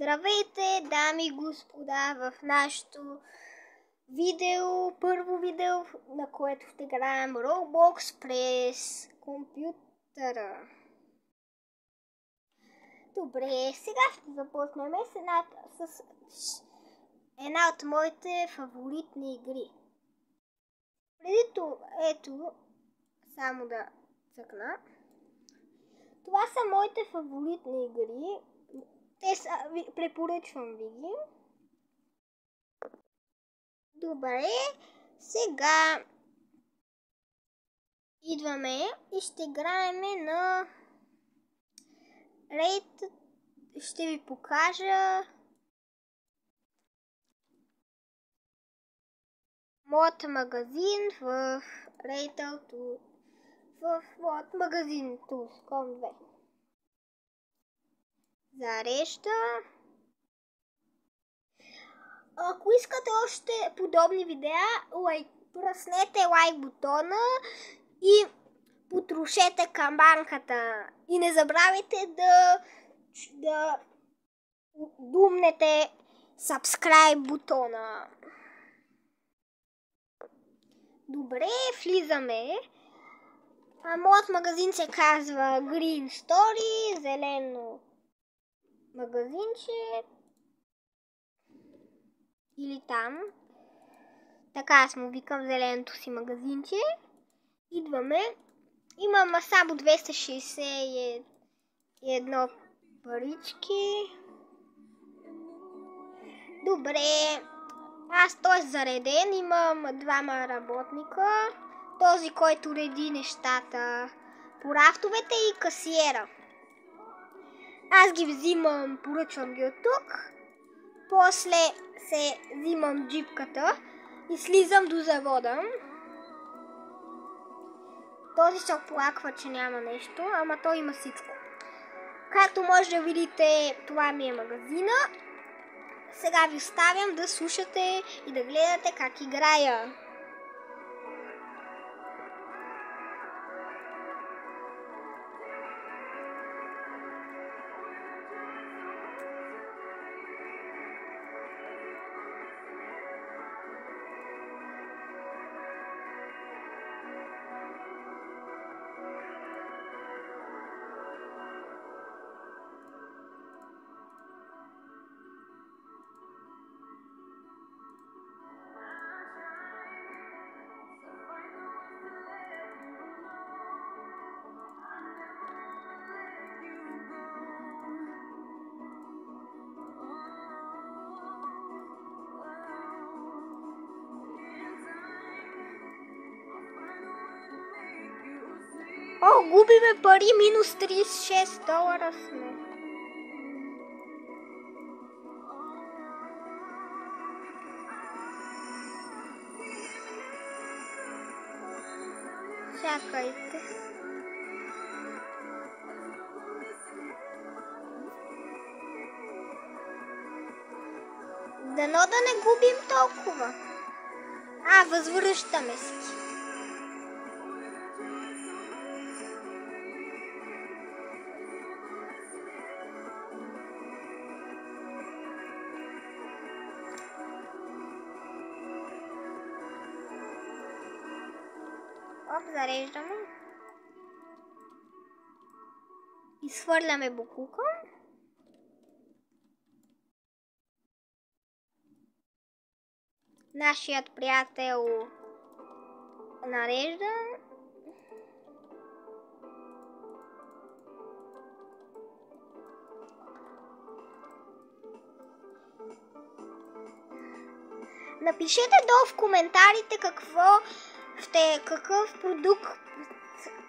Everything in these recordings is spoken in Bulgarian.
Здравейте, дами и господа, в нашото първо видео, на което ще играем Roblox през компютъра. Добре, сега ще започнем с една от моите фаворитни игри. Преди това, ето, само да цъкна. Това са моите фаворитни игри. Препоръчвам ви ги. Добре, сега идваме и ще играем на Raid. Ще ви покажа моят магазин в Raid, в моят магазин Tools.com 2. Зарежда. Ако искате още подобни видеа, пръснете лайк бутона и потрошете камбанката. И не забравяйте да думнете subscribe бутона. Добре, влизаме. Моят магазин се казва Green Story, зелено магазинче. Или там. Така аз му викам зеленото си магазинче. Идваме. Имам само 261 парички. Добре. Той е зареден. Имам двама работника. Този, който реди нещата по рафтовете и касиера. Аз ги взимам, поръчвам ги от тук. После се взимам джипката и слизам до завода. Този се оплаква, че няма нещо, ама той има всичко. Както може да видите, това ми е магазина. Сега ви оставям да слушате и да гледате как играя. Губиме пари, минус 36 долара сме. Чакайте. Дано да не губим толкова. Възвръщаме се. Зареждаме. Изхвърляме букука. Нашият приятел нарежда. Напишете долу в коментарите какъв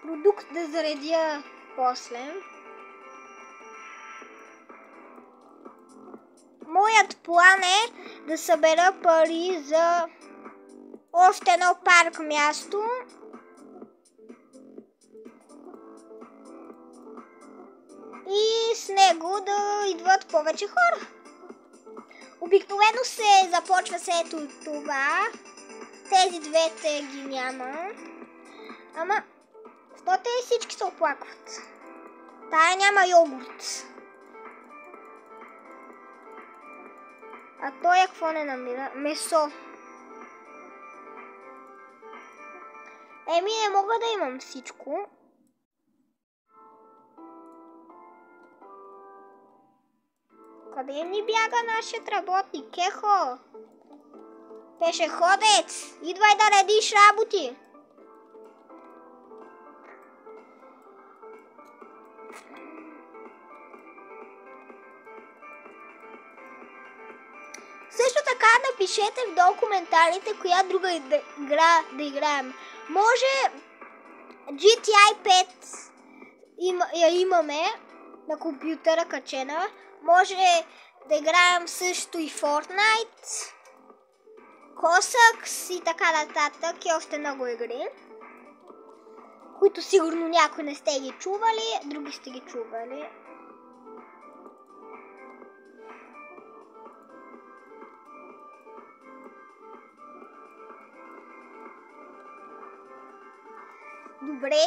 продукт да заредя после. Моят план е да събера пари за още едно парк място. И с него да идват повече хора. Обикновено се започва с ето това. Тези двете ги няма. Ама, те всички се оплакват. Тая няма йогурт. А той какво не намира? Месо. Еми, не мога да имам всичко. Къде ни бяга нашият работник? Ехо! Пешеходец! Идвай да редиш работи! Също така напишете вдолу коментарите коя друга игра да играем. Може GTI 5 я имаме на компютъра качена. Може да играем също и Fortnite, Cossacks и така нататък и още много игри, които сигурно някои не сте ги чували, други сте ги чували. Добре,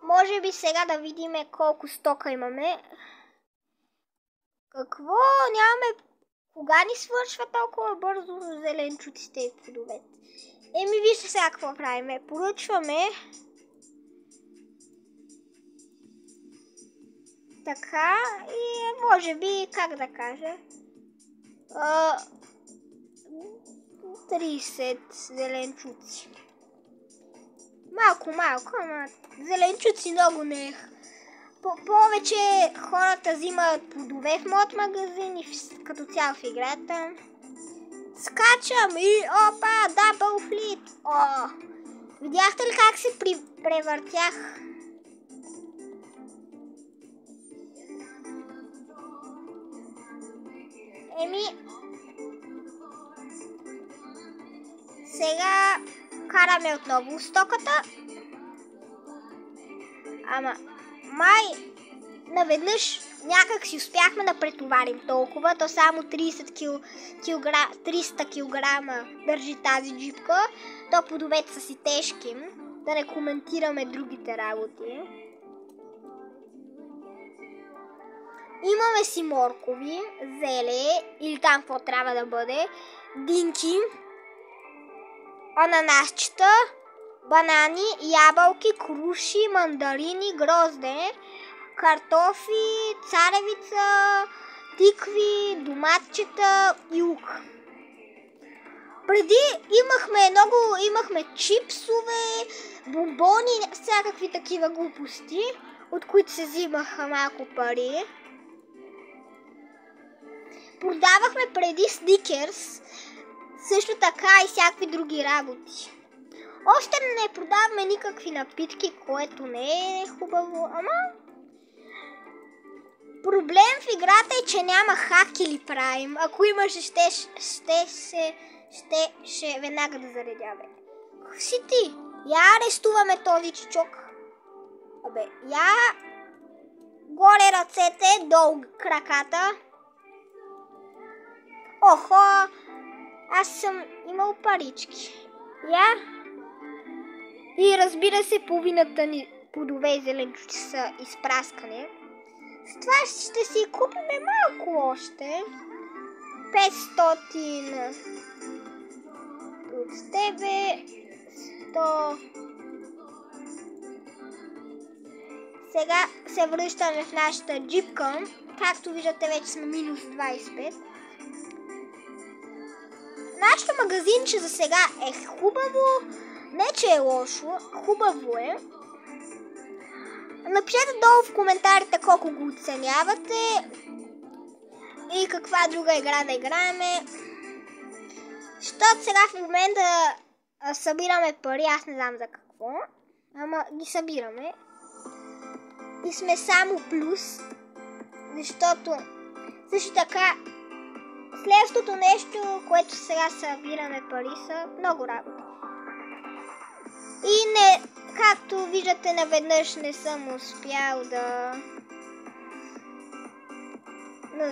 може би сега да видим колко стока имаме. Какво? Нямаме... Кога ни свършва толкова бързо зеленчуците и плодовете? Еми, вижте сега какво правиме. Поръчваме. Така и може би, как да кажа, 30 зеленчуци. Малко, ама зеленчуци много не е. Повече хората взимат плодове в моят магазин и като цяло в играта. Скачам и опа, дабъл флип. О, видяхте ли как се превъртях? Еми, сега караме отново стоката. Ама, май наведнъж някак си успяхме да претоварим толкова. То само 300 кг държи тази джипка. То плодовете са си тежки. Да не коментираме другите работи. Имаме си моркови, зеле или там какво трябва да бъде, динки, ананасчета, банани, ябълки, круши, мандарини, грозде, картофи, царевица, тикви, доматчета и лук. Преди имахме чипсове, бомбони, всякакви такива глупости, от които се взимаха малко пари. Продавахме преди сникерс, също така и всякакви други работи. Още не продаваме никакви напитки, което не е хубаво, ама... Проблем в играта е, че няма хак или прайм. Ако имаше, ще веднага да заредя, бе. Какъв си ти? Я арестуваме този чичок. Абе, я... Горе ръцете, долу краката. Охо! Аз съм имал парички. Я... И разбира се, половината ни плодове и зеленчуци са изпраскани. С това ще си купиме малко още. 500 от тебе. 100. Сега се връщаме в нашата джипка. Както виждате, вече сме минус 25. Нашето магазинче за сега е хубаво. Не, че е лошо. Хубаво е. Напишете долу в коментарите колко го оценявате и каква друга игра да играеме. Защото сега в момента събираме пари, аз не знам за какво, ама ги събираме. И сме само плюс, защото също така следващото нещо, което сега събираме пари, са много работа. И не, както виждате, наведнъж не съм успял да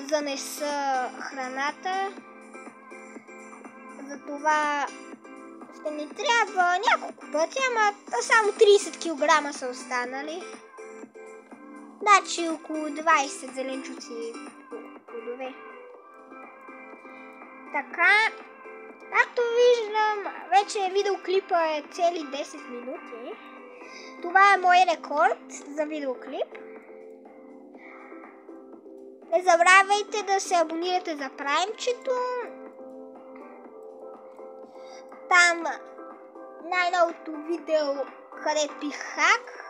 занеса храната. Затова ще ни трябва няколко пъти, ама само 30 кг са останали. Значи около 20 зеленчуци плодове. Така, както виждам, вече видеоклипа е цели 10 минути. Това е мой рекорд за видеоклип. Не забравяйте да се абонирате за праймчето. Там най-новото видео, където пих хак.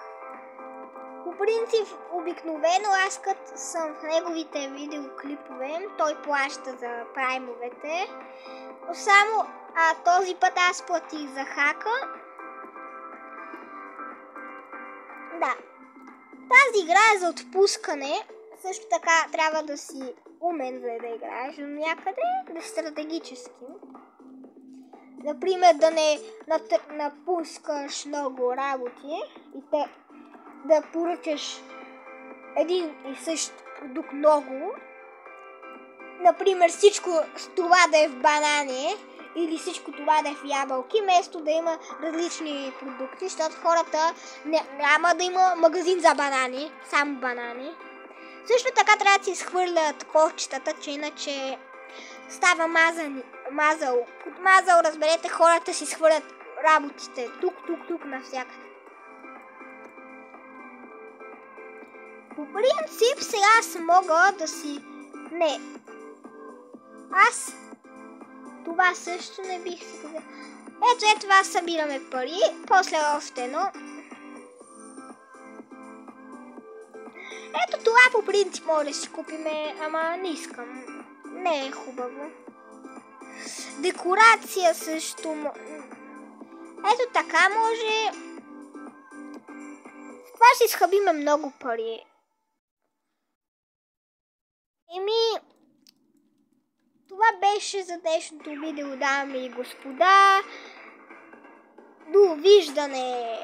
По принцип, обикновено аз като съм в неговите видеоклипове, той плаща за праймовете. Но само този път аз платих за хака. Да. Тази игра е за отпускане. Също така трябва да си умен, за да играеш до някъде, да си стратегически. Например, да не напускаш много работи и да поръчаш един и същ продукт много. Например, всичко това да е в банани или всичко това да е в ябълки, вместо да има различни продукти, защото хората няма да има магазин за банани, само банани. Също така трябва да си изхвърлят кошчетата, че иначе става мазал. Под мазал, разберете, хората си изхвърлят работите тук, навсякъде. По принцип, сега аз мога да си... Не. Аз... Това също не бих си казал. Ето това събираме пари. После още едно. Ето това по принцип може да си купиме, ама не искам. Не е хубаво. Декорация също. Ето така може. Това ще изхабиме много пари. Това беше за днешното видео, дами и господа. Довиждане!